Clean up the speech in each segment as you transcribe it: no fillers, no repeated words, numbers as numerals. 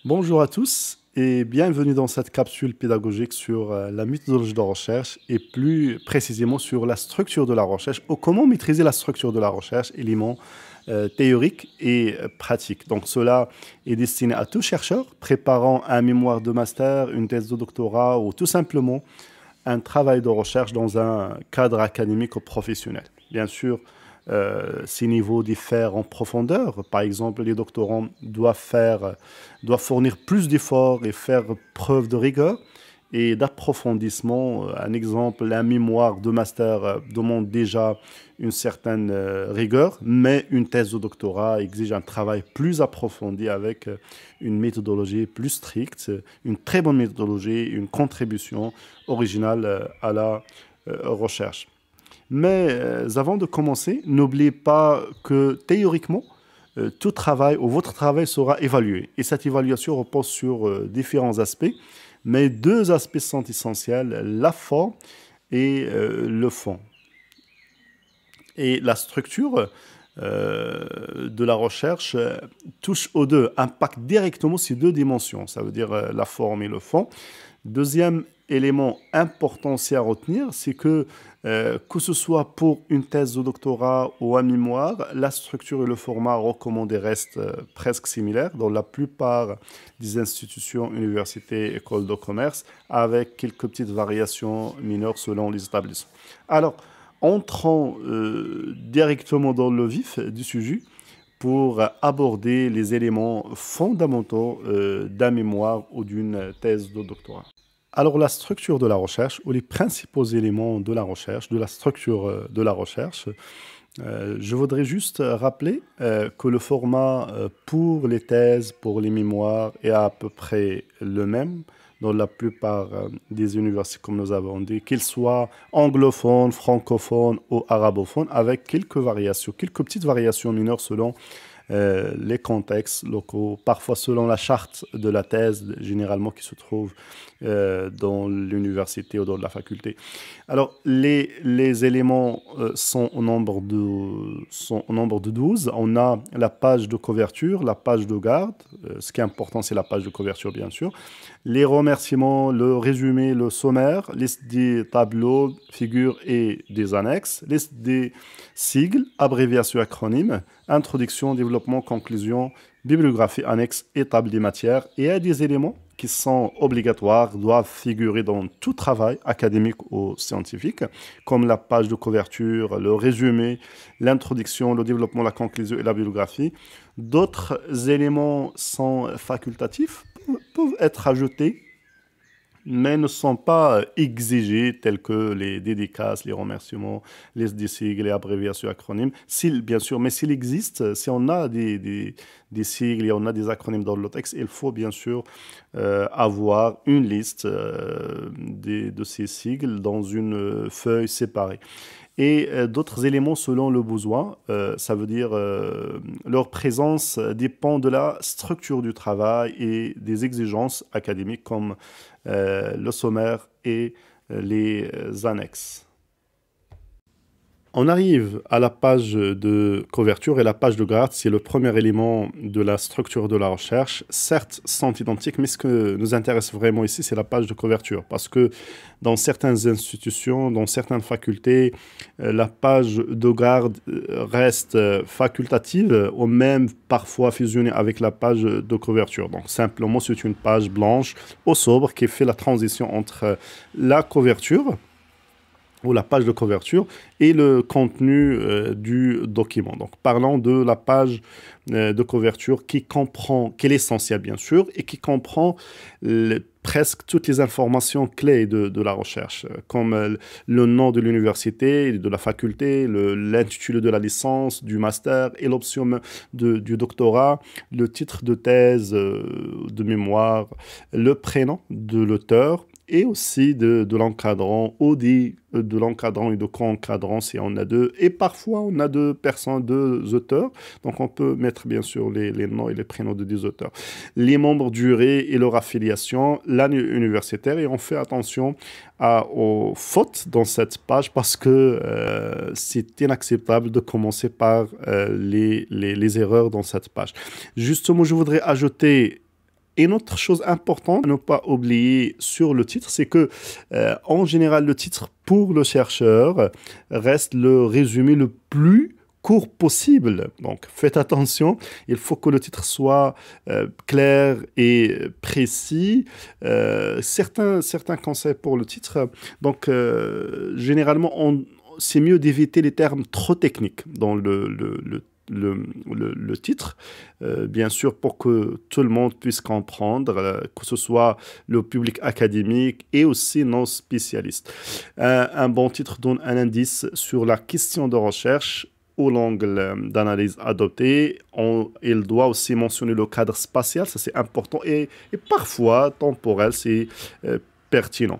Bonjour à tous et bienvenue dans cette capsule pédagogique sur la méthodologie de recherche et plus précisément sur la structure de la recherche ou comment maîtriser la structure de la recherche, éléments théoriques et pratiques. Donc cela est destiné à tout chercheur préparant un mémoire de master, une thèse de doctorat ou tout simplement un travail de recherche dans un cadre académique ou professionnel. Bien sûr, ces niveaux diffèrent en profondeur. Par exemple, les doctorants doivent fournir plus d'efforts et faire preuve de rigueur et d'approfondissement. Un exemple, un mémoire de master demande déjà une certaine rigueur, mais une thèse de doctorat exige un travail plus approfondi avec une méthodologie plus stricte, une très bonne méthodologie, une contribution originale à la recherche. Mais avant de commencer, n'oubliez pas que théoriquement, tout travail ou votre travail sera évalué. Et cette évaluation repose sur différents aspects, mais deux aspects sont essentiels, la forme et le fond. Et la structure de la recherche touche aux deux, impacte directement ces deux dimensions, ça veut dire la forme et le fond. Deuxième élément important aussi à retenir, c'est que ce soit pour une thèse de doctorat ou un mémoire, la structure et le format recommandé restent presque similaires dans la plupart des institutions, universités, écoles de commerce, avec quelques petites variations mineures selon les établissements. Alors, entrons directement dans le vif du sujet pour aborder les éléments fondamentaux d'un mémoire ou d'une thèse de doctorat. Alors, la structure de la recherche, ou les principaux éléments de la recherche, de la structure de la recherche, je voudrais juste rappeler que le format pour les thèses, pour les mémoires est à peu près le même dans la plupart des universités, comme nous avons dit, qu'ils soient anglophones, francophones ou arabophones, avec quelques variations, quelques petites variations mineures selon les contextes locaux, parfois selon la charte de la thèse, généralement qui se trouve dans l'université ou dans la faculté. Alors, les éléments sont au nombre de 12. On a la page de couverture, la page de garde. Ce qui est important, c'est la page de couverture, bien sûr. Les remerciements, le résumé, le sommaire, liste des tableaux, figures et des annexes, liste des sigles, abréviations, acronymes, introduction, développement, conclusion, bibliographie, annexe et table des matières. Et il y a des éléments qui sont obligatoires, doivent figurer dans tout travail académique ou scientifique, comme la page de couverture, le résumé, l'introduction, le développement, la conclusion et la bibliographie. D'autres éléments sont facultatifs, peuvent être ajoutés, mais ne sont pas exigés, tels que les dédicaces, les remerciements, les sigles, les abréviations, acronymes. Bien sûr, mais s'il existe, si on a des sigles et on a des acronymes dans le texte, il faut bien sûr avoir une liste de ces sigles dans une feuille séparée. Et d'autres éléments selon le besoin, ça veut dire leur présence dépend de la structure du travail et des exigences académiques comme le sommaire et les annexes. On arrive à la page de couverture et la page de garde, c'est le premier élément de la structure de la recherche. Certes, sont identiques, mais ce que nous intéresse vraiment ici, c'est la page de couverture. Parce que dans certaines institutions, dans certaines facultés, la page de garde reste facultative ou même parfois fusionnée avec la page de couverture. Donc simplement, c'est une page blanche ou sobre qui fait la transition entre la couverture ou la page de couverture et le contenu du document. Donc, parlons de la page de couverture qui est l'essentiel, bien sûr, et qui comprend presque toutes les informations clés de la recherche, comme le nom de l'université, de la faculté, l'intitulé de la licence, du master et l'option du doctorat, le titre de thèse, de mémoire, le prénom de l'auteur, et aussi de l'encadrant ou de l'encadrant et de co-encadrant si on a deux. Et parfois, on a deux personnes, deux auteurs. Donc, on peut mettre bien sûr les noms et les prénoms de des auteurs. Les membres durés et leur affiliation, l'année universitaire. Et on fait attention aux fautes dans cette page parce que c'est inacceptable de commencer par les erreurs dans cette page. Justement, je voudrais ajouter Et une autre chose importante à ne pas oublier sur le titre, c'est que en général, le titre pour le chercheur reste le résumé le plus court possible. Donc faites attention, il faut que le titre soit clair et précis. Certains conseils pour le titre. Donc généralement, c'est mieux d'éviter les termes trop techniques dans le titre, bien sûr, pour que tout le monde puisse comprendre, que ce soit le public académique et aussi non spécialistes. Un bon titre donne un indice sur la question de recherche ou l'angle d'analyse adopté. Il doit aussi mentionner le cadre spatial, ça c'est important, et parfois temporel, c'est pertinent.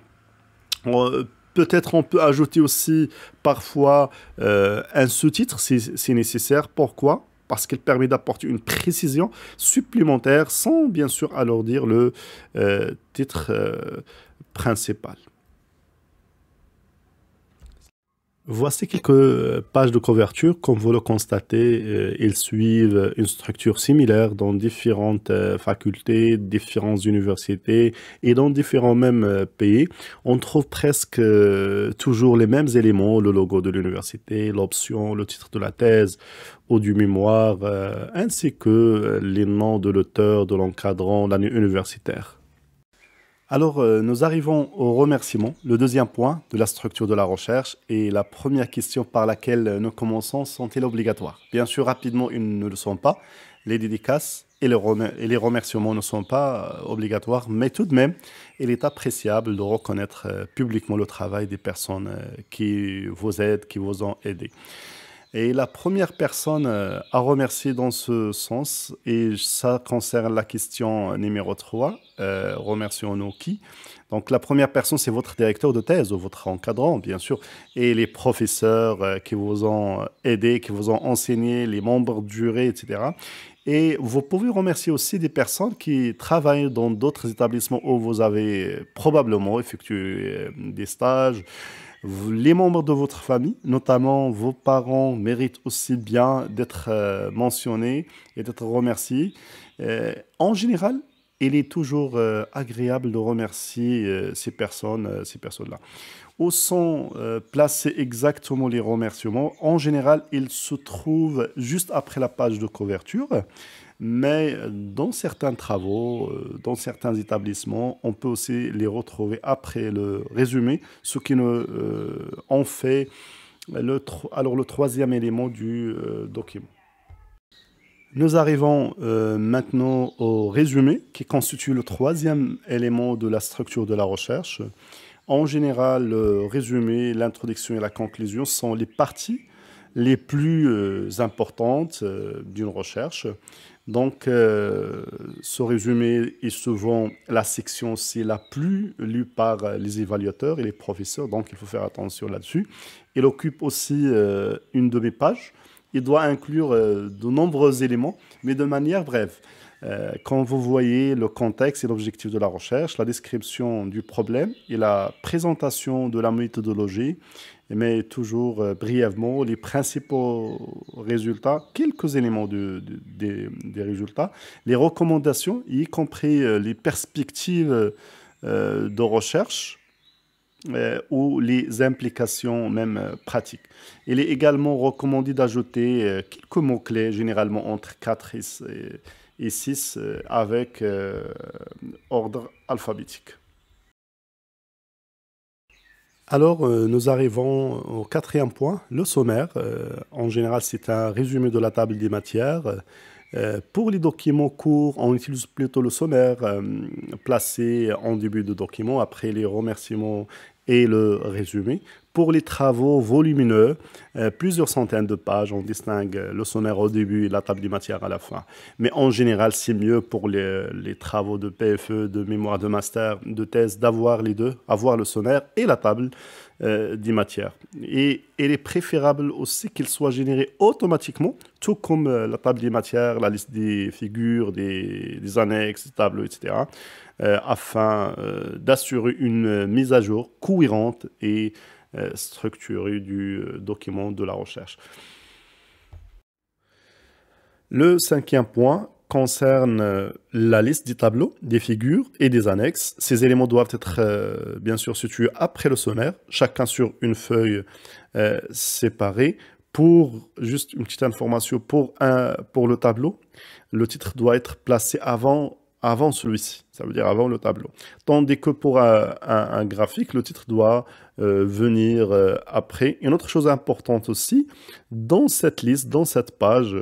Peut-être on peut ajouter aussi parfois un sous-titre si c'est nécessaire. Pourquoi? Parce qu'il permet d'apporter une précision supplémentaire sans bien sûr alourdir le titre principal. Voici quelques pages de couverture. Comme vous le constatez, ils suivent une structure similaire dans différentes facultés, différentes universités et dans différents mêmes pays. On trouve presque toujours les mêmes éléments, le logo de l'université, l'option, le titre de la thèse ou du mémoire, ainsi que les noms de l'auteur, de l'encadrant, l'année universitaire. Alors, nous arrivons au remerciement, le deuxième point de la structure de la recherche. Et la première question par laquelle nous commençons sont-elles obligatoires? Bien sûr, rapidement, ils ne le sont pas. Les dédicaces et les remerciements ne sont pas obligatoires, mais tout de même, il est appréciable de reconnaître publiquement le travail des personnes qui vous aident, qui vous ont aidé. Et la première personne à remercier dans ce sens, et ça concerne la question numéro 3, remercions-nous qui? Donc la première personne, c'est votre directeur de thèse ou votre encadrant, bien sûr, et les professeurs qui vous ont aidé, qui vous ont enseigné, les membres du jury, etc. Et vous pouvez remercier aussi des personnes qui travaillent dans d'autres établissements où vous avez probablement effectué des stages. Les membres de votre famille, notamment vos parents, méritent aussi bien d'être mentionnés et d'être remerciés. En général, il est toujours agréable de remercier ces personnes-là. Où sont placés exactement les remerciements? En général, ils se trouvent juste après la page de couverture. Mais dans certains travaux, dans certains établissements, on peut aussi les retrouver après le résumé, ce qui en fait le troisième élément du document. Nous arrivons maintenant au résumé, qui constitue le troisième élément de la structure de la recherche. En général, le résumé, l'introduction et la conclusion sont les parties les plus importantes d'une recherche. Donc, ce résumé est souvent la section, c'est la plus lue par les évaluateurs et les professeurs, donc il faut faire attention là-dessus. Il occupe aussi une demi-page. Il doit inclure de nombreux éléments, mais de manière brève. Quand vous voyez le contexte et l'objectif de la recherche, la description du problème et la présentation de la méthodologie, mais toujours brièvement les principaux résultats, quelques éléments des résultats, les recommandations, y compris les perspectives de recherche ou les implications même pratiques. Il est également recommandé d'ajouter quelques mots-clés, généralement entre 4 et 6, avec ordre alphabétique. Alors, nous arrivons au quatrième point, le sommaire. En général, c'est un résumé de la table des matières. Pour les documents courts, on utilise plutôt le sommaire placé en début de document, après les remerciements et le résumé. Pour les travaux volumineux, plusieurs centaines de pages, on distingue le sommaire au début et la table des matières à la fin. Mais en général, c'est mieux pour les travaux de PFE, de mémoire, de master, de thèse, d'avoir les deux, avoir le sommaire et la table des matières. Et il est préférable aussi qu'il soit généré automatiquement, tout comme la table des matières, la liste des figures, des annexes, des tableaux, etc., afin d'assurer une mise à jour cohérente et structurée du document de la recherche. Le cinquième point, concerne la liste des tableaux, des figures et des annexes. Ces éléments doivent être bien sûr situés après le sommaire, chacun sur une feuille séparée. Pour juste une petite information, pour le tableau, le titre doit être placé avant celui-ci, ça veut dire avant le tableau. Tandis que pour un graphique, le titre doit venir après. Une autre chose importante aussi, dans cette liste, dans cette page,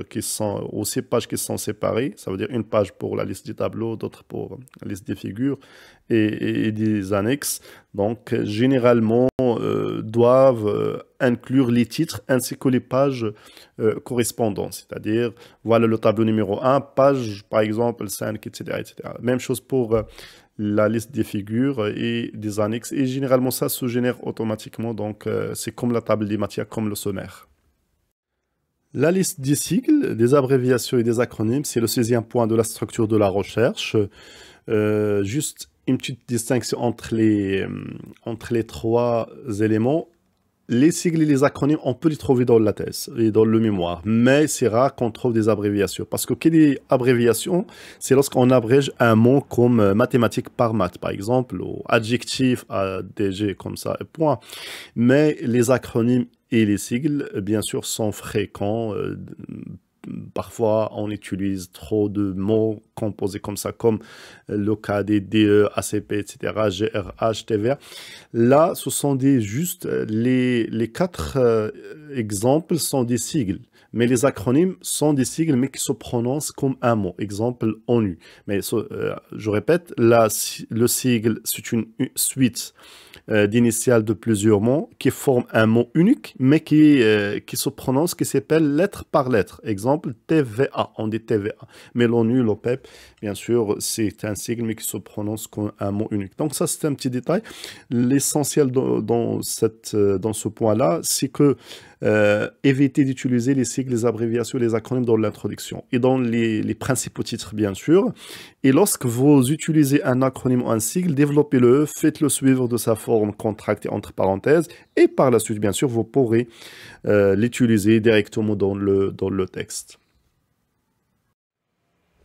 ou ces pages qui sont séparées, ça veut dire une page pour la liste des tableaux, d'autres pour la liste des figures et des annexes. Donc, généralement, doivent inclure les titres ainsi que les pages correspondantes. C'est-à-dire, voilà le tableau numéro 1, page, par exemple, 5, etc. etc. Même chose pour la liste des figures et des annexes. Et généralement, ça se génère automatiquement. Donc, c'est comme la table des matières, comme le sommaire. La liste des sigles, des abréviations et des acronymes, c'est le 16e point de la structure de la recherche. Juste une petite distinction entre les trois éléments. Les sigles et les acronymes, on peut les trouver dans la thèse et dans le mémoire, mais c'est rare qu'on trouve des abréviations. Parce que des abréviations, c'est lorsqu'on abrège un mot comme mathématiques par maths, par exemple, ou adjectif, ADG, comme ça, point. Mais les acronymes et les sigles, bien sûr, sont fréquents. Parfois, on utilise trop de mots composés comme ça, comme le cas des DE, ACP, etc., GRH, TVA. Là, ce sont juste les quatre exemples sont des sigles. Mais les acronymes sont des sigles, mais qui se prononcent comme un mot. Exemple, ONU. Mais je répète, le sigle, c'est une suite d'initiales de plusieurs mots qui forment un mot unique, mais qui se prononce, qui s'appelle lettre par lettre. Exemple, TVA, on dit TVA. Mais l'ONU, l'OPEP, bien sûr, c'est un sigle, mais qui se prononce comme un mot unique. Donc ça, c'est un petit détail. L'essentiel dans ce point-là, c'est que éviter d'utiliser les sigles, les abréviations, les acronymes dans l'introduction et dans les principaux titres, bien sûr. Et lorsque vous utilisez un acronyme ou un sigle, développez-le, faites-le suivre de sa forme contractée entre parenthèses et par la suite, bien sûr, vous pourrez l'utiliser directement dans le texte.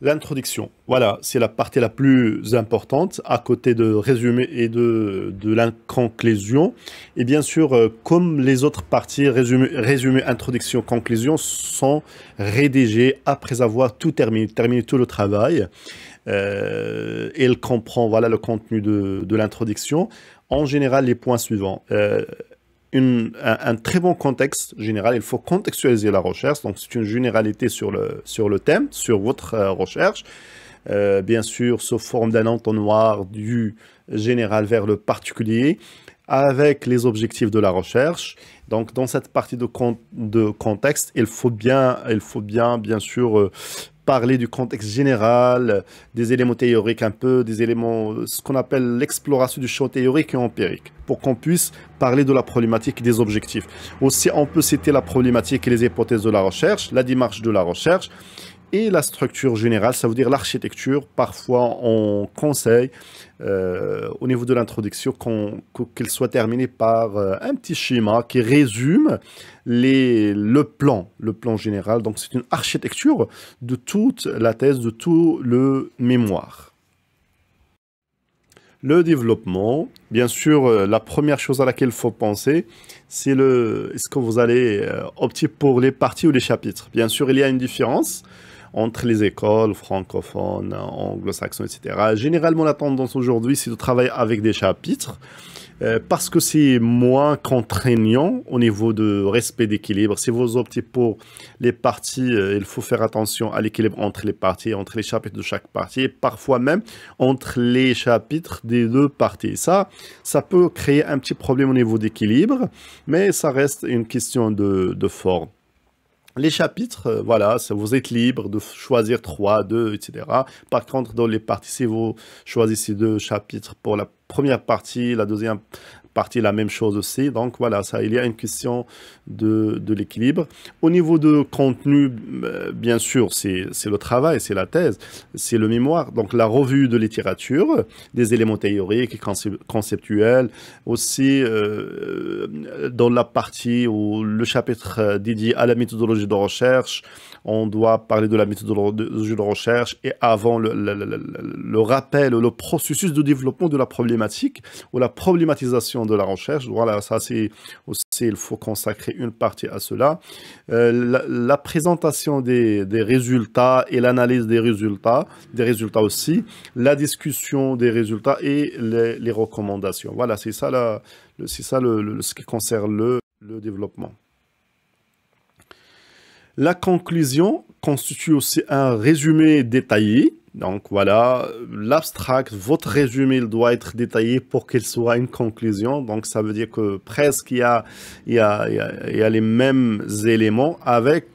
L'introduction, voilà, c'est la partie la plus importante à côté de résumé et de la conclusion. Et bien sûr, comme les autres parties, résumé, introduction, conclusion, sont rédigées après avoir terminé tout le travail. Elle comprend, voilà, le contenu de l'introduction. En général, les points suivants. Un très bon contexte général, il faut contextualiser la recherche, donc c'est une généralité sur le thème, sur votre recherche. Bien sûr, sous forme d'un entonnoir du général vers le particulier, avec les objectifs de la recherche. Donc, dans cette partie de contexte, il faut bien sûr, parler du contexte général, des éléments théoriques un peu, des éléments, ce qu'on appelle l'exploration du champ théorique et empirique, pour qu'on puisse parler de la problématique et des objectifs. Aussi, on peut citer la problématique et les hypothèses de la recherche, la démarche de la recherche, et la structure générale, ça veut dire l'architecture. Parfois, on conseille au niveau de l'introduction qu'elle soit terminée par un petit schéma qui résume le plan général. Donc, c'est une architecture de toute la thèse, de tout le mémoire. Le développement, bien sûr, la première chose à laquelle il faut penser, c'est est-ce que vous allez opter pour les parties ou les chapitres? Bien sûr, il y a une différence entre les écoles francophones, anglo-saxons, etc. Généralement, la tendance aujourd'hui, c'est de travailler avec des chapitres parce que c'est moins contraignant au niveau de respect d'équilibre. Si vous optez pour les parties, il faut faire attention à l'équilibre entre les parties, entre les chapitres de chaque partie, et parfois même entre les chapitres des deux parties. Ça peut créer un petit problème au niveau d'équilibre, mais ça reste une question de forme. Les chapitres, voilà, vous êtes libre de choisir 3, 2, etc. Par contre, dans les parties, si vous choisissez 2 chapitres pour la première partie, la deuxième partie, la même chose aussi. Donc voilà, ça, il y a une question de l'équilibre. Au niveau de contenu, bien sûr, c'est le travail, c'est la thèse, c'est le mémoire. Donc la revue de littérature, des éléments théoriques et conceptuels. Aussi, dans la partie ou le chapitre dédié à la méthodologie de recherche, on doit parler de la méthodologie de recherche et avant le rappel, le processus de développement de la problématique ou la problématisation de la recherche. Voilà, ça c'est aussi, il faut consacrer une partie à cela. La présentation des résultats et l'analyse des résultats aussi, la discussion des résultats et les recommandations. Voilà, c'est ça, ce qui concerne le développement. La conclusion constitue aussi un résumé détaillé. Donc voilà, l'abstract, votre résumé, il doit être détaillé pour qu'il soit une conclusion. Donc ça veut dire que presque il y a les mêmes éléments avec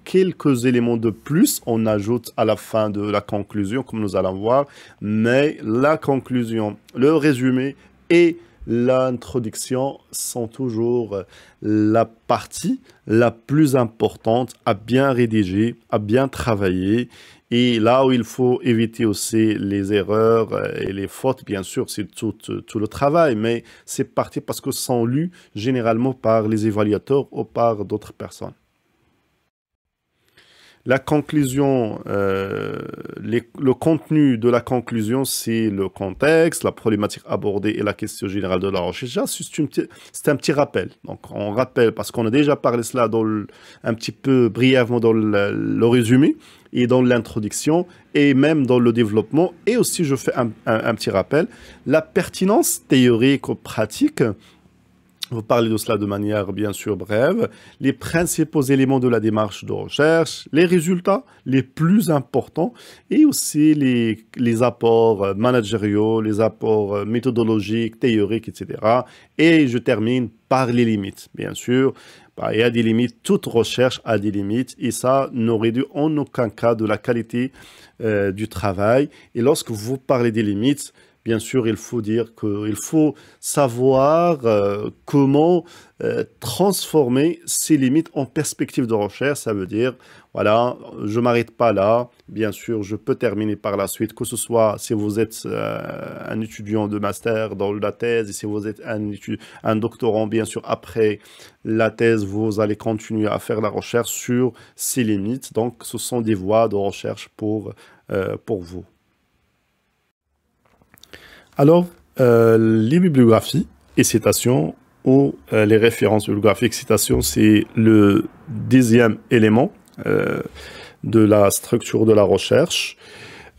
quelques éléments de plus, on ajoute à la fin de la conclusion, comme nous allons voir. Mais la conclusion, le résumé et l'introduction sont toujours la partie la plus importante à bien rédiger, à bien travailler. Et là où il faut éviter aussi les erreurs et les fautes, bien sûr, c'est tout le travail, mais c'est parti parce que sont lus généralement par les évaluateurs ou par d'autres personnes. La conclusion, le contenu de la conclusion, c'est le contexte, la problématique abordée et la question générale de la recherche. C'est un petit rappel. Donc, on rappelle, parce qu'on a déjà parlé cela un petit peu brièvement dans le résumé et dans l'introduction et même dans le développement. Et aussi, je fais un petit rappel. La pertinence théorique ou pratique. Vous parlez de cela de manière bien sûr brève, les principaux éléments de la démarche de recherche, les résultats les plus importants et aussi les apports managériaux, les apports méthodologiques, théoriques, etc. Et je termine par les limites, bien sûr. Il y a des limites, toute recherche a des limites et ça ne réduit en aucun cas de la qualité du travail. Et lorsque vous parlez des limites, bien sûr, il faut dire qu'il faut savoir comment transformer ces limites en perspective de recherche. Ça veut dire, voilà, je ne m'arrête pas là. Bien sûr, je peux terminer par la suite, que ce soit si vous êtes un étudiant de master dans la thèse, et si vous êtes un doctorant, bien sûr, après la thèse, vous allez continuer à faire la recherche sur ces limites. Donc, ce sont des voies de recherche pour vous. Alors, les bibliographies et citations ou les références bibliographiques citations, c'est le deuxième élément de la structure de la recherche.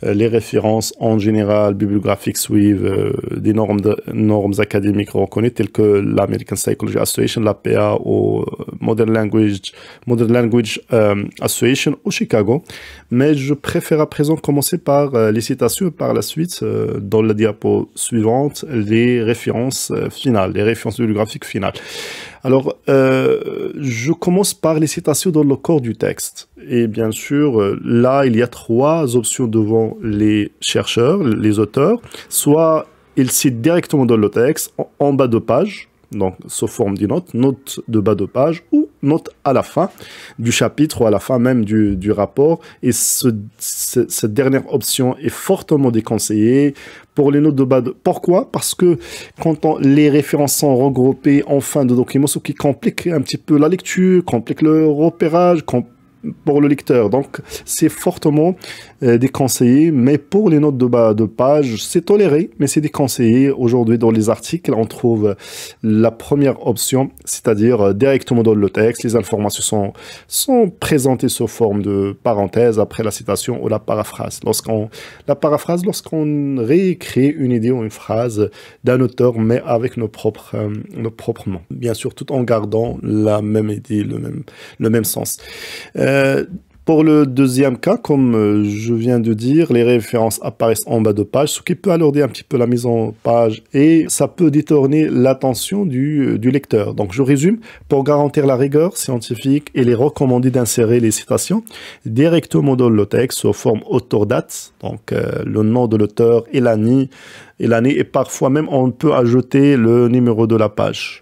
Les références en général bibliographiques suivent des normes académiques reconnues telles que l'American Psychology Association, l'APA ou Modern Language Association au Chicago. Mais je préfère à présent commencer par les citations et par la suite, dans la diapo suivante, les références finales, les références bibliographiques finales. Alors, je commence par les citations dans le corps du texte. Et bien sûr, là, il y a trois options devant les chercheurs, les auteurs. Soit ils citent directement dans le texte, en bas de page, donc sous forme d'une note de bas de page, ou note à la fin du chapitre ou à la fin même du rapport. Et cette dernière option est fortement déconseillée pour les notes de bas de... Pourquoi? Parce que quand les références sont regroupées en fin de document, ce qui complique un petit peu la lecture, complique le repérage, pour le lecteur. Donc, c'est fortement déconseillé, mais pour les notes de bas de page, c'est toléré, mais c'est déconseillé. Aujourd'hui, dans les articles, on trouve la première option, c'est-à-dire directement dans le texte. Les informations sont présentées sous forme de parenthèse après la citation ou la paraphrase. Lorsqu'on réécrit une idée ou une phrase d'un auteur, mais avec nos propres noms. Bien sûr, tout en gardant la même idée, le même sens. Pour le deuxième cas, comme je viens de dire, les références apparaissent en bas de page, ce qui peut alourdir un petit peu la mise en page et ça peut détourner l'attention du lecteur. Donc je résume, pour garantir la rigueur scientifique, il est recommandé d'insérer les citations directement dans le texte sous forme auteur-date, donc le nom de l'auteur et l'année, et parfois même on peut ajouter le numéro de la page.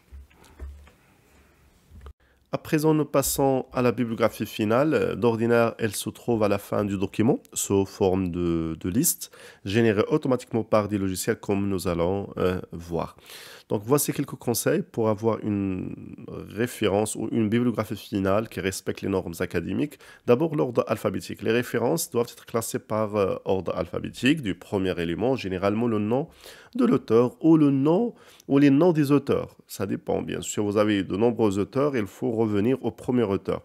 À présent, nous passons à la bibliographie finale. D'ordinaire, elle se trouve à la fin du document, sous forme de liste, générée automatiquement par des logiciels comme nous allons voir. Donc, voici quelques conseils pour avoir une référence ou une bibliographie finale qui respecte les normes académiques. D'abord, l'ordre alphabétique. Les références doivent être classées par ordre alphabétique du premier élément, généralement le nom de l'auteur ou le nom ou les noms des auteurs. Ça dépend, bien sûr. Vous avez de nombreux auteurs, il faut revenir au premier auteur.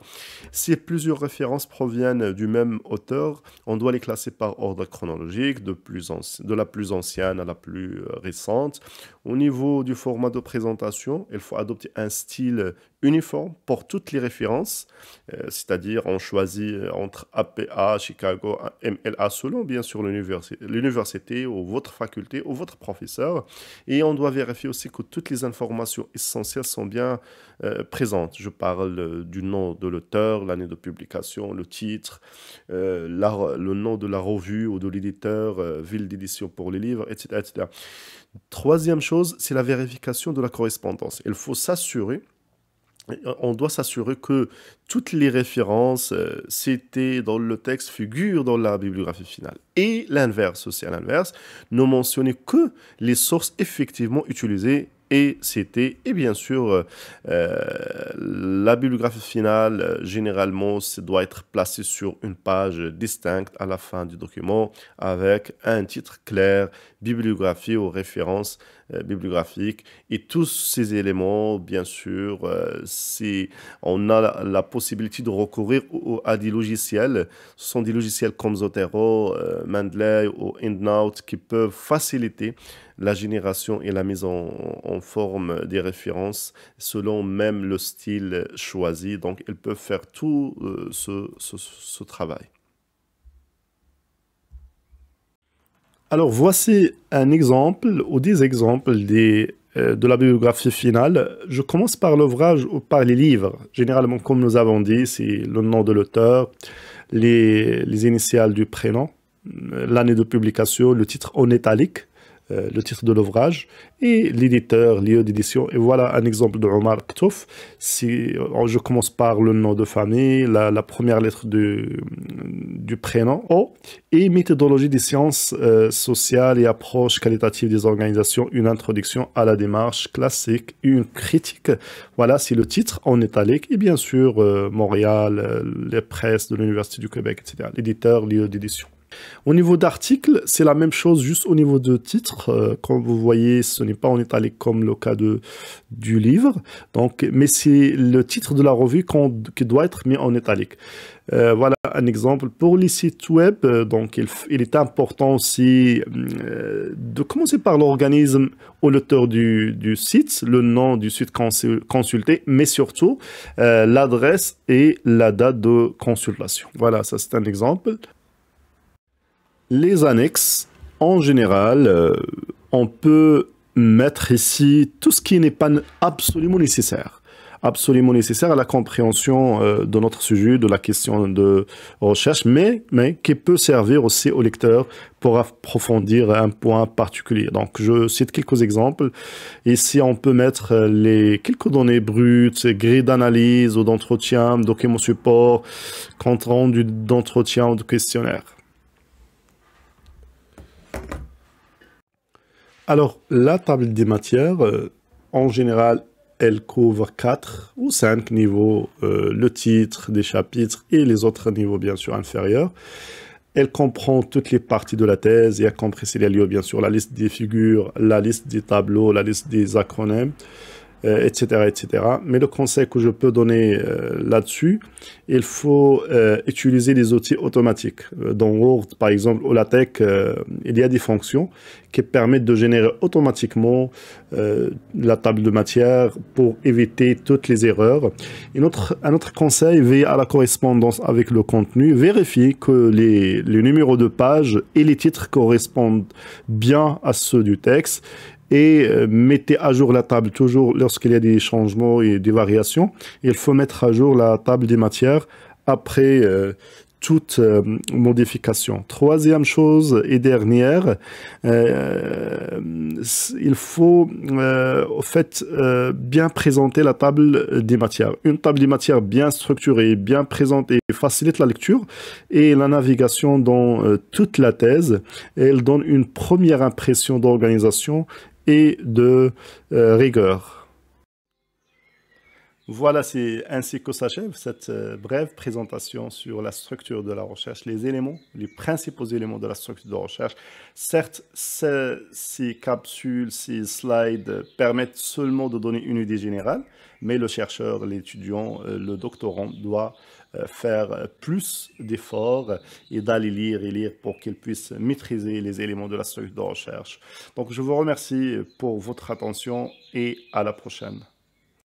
Si plusieurs références proviennent du même auteur, on doit les classer par ordre chronologique, de la plus ancienne à la plus récente. Au niveau du format de présentation, il faut adopter un style uniforme pour toutes les références, c'est-à-dire on choisit entre APA, Chicago, MLA, selon bien sûr l'université ou votre faculté ou votre professeur. Et on doit vérifier aussi que toutes les informations essentielles sont bien présentes. Je parle du nom de l'auteur, l'année de publication, le titre, le nom de la revue ou de l'éditeur, ville d'édition pour les livres, etc., etc. Troisième chose, c'est la vérification de la correspondance. Il faut s'assurer, on doit s'assurer que toutes les références citées dans le texte figurent dans la bibliographie finale. Et l'inverse aussi, à l'inverse, ne mentionner que les sources effectivement utilisées et citées. Et bien sûr, la bibliographie finale, généralement, doit être placée sur une page distincte à la fin du document avec un titre clair, bibliographie ou référence bibliographique. Et tous ces éléments, bien sûr, si on a la possibilité de recourir à des logiciels, ce sont des logiciels comme Zotero, Mendeley ou EndNote qui peuvent faciliter la génération et la mise en forme des références selon même le style choisi. Donc, ils peuvent faire tout ce travail. Alors, voici un exemple ou des exemples de la bibliographie finale. Je commence par l'ouvrage ou par les livres. Généralement, comme nous avons dit, c'est le nom de l'auteur, les initiales du prénom, l'année de publication, le titre en italique, le titre de l'ouvrage, et l'éditeur, lieu d'édition. Et voilà un exemple de Omar Ktouf. Je commence par le nom de famille, la première lettre du prénom, O, et méthodologie des sciences sociales et approche qualitative des organisations, une introduction à la démarche classique et une critique. Voilà, c'est le titre en italique. Et bien sûr, Montréal, les presses de l'Université du Québec, etc. L'éditeur, lieu d'édition. Au niveau d'article, c'est la même chose, juste au niveau de titre. Comme vous voyez, ce n'est pas en italique comme le cas du livre. Donc, mais c'est le titre de la revue qui doit être mis en italique. Voilà un exemple. Pour les sites web, donc il est important aussi de commencer par l'organisme ou l'auteur du site, le nom du site consulté, mais surtout l'adresse et la date de consultation. Voilà, ça c'est un exemple. Les annexes, en général, on peut mettre ici tout ce qui n'est pas absolument nécessaire à la compréhension de notre sujet, de la question de recherche, mais qui peut servir aussi au lecteur pour approfondir un point particulier. Donc, je cite quelques exemples. Ici, on peut mettre quelques données brutes, grilles d'analyse ou d'entretien, documents support, compte rendu d'entretien ou de questionnaire. Alors, la table des matières, en général, elle couvre 4 ou 5 niveaux, le titre des chapitres et les autres niveaux, bien sûr, inférieurs. Elle comprend toutes les parties de la thèse, y compris s'il y a lieu, bien sûr, la liste des figures, la liste des tableaux, la liste des acronymes. etc., etc. Mais le conseil que je peux donner là-dessus, il faut utiliser des outils automatiques. Dans Word, par exemple, ou LaTeX, il y a des fonctions qui permettent de générer automatiquement la table de matière pour éviter toutes les erreurs. Un autre conseil, veille à la correspondance avec le contenu. Vérifiez que les numéros de page et les titres correspondent bien à ceux du texte. Et mettez à jour la table toujours lorsqu'il y a des changements et des variations. Il faut mettre à jour la table des matières après toute modification. Troisième chose et dernière, il faut au fait bien présenter la table des matières. Une table des matières bien structurée, bien présentée facilite la lecture et la navigation dans toute la thèse. Elle donne une première impression d'organisation et de rigueur. Voilà, c'est ainsi que s'achève cette brève présentation sur la structure de la recherche, les éléments, les principaux éléments de la structure de recherche. Certes, ces capsules, ces slides permettent seulement de donner une idée générale, mais le chercheur, l'étudiant, le doctorant doit faire plus d'efforts et d'aller lire et lire pour qu'il puisse maîtriser les éléments de la structure de recherche. Donc, je vous remercie pour votre attention et à la prochaine.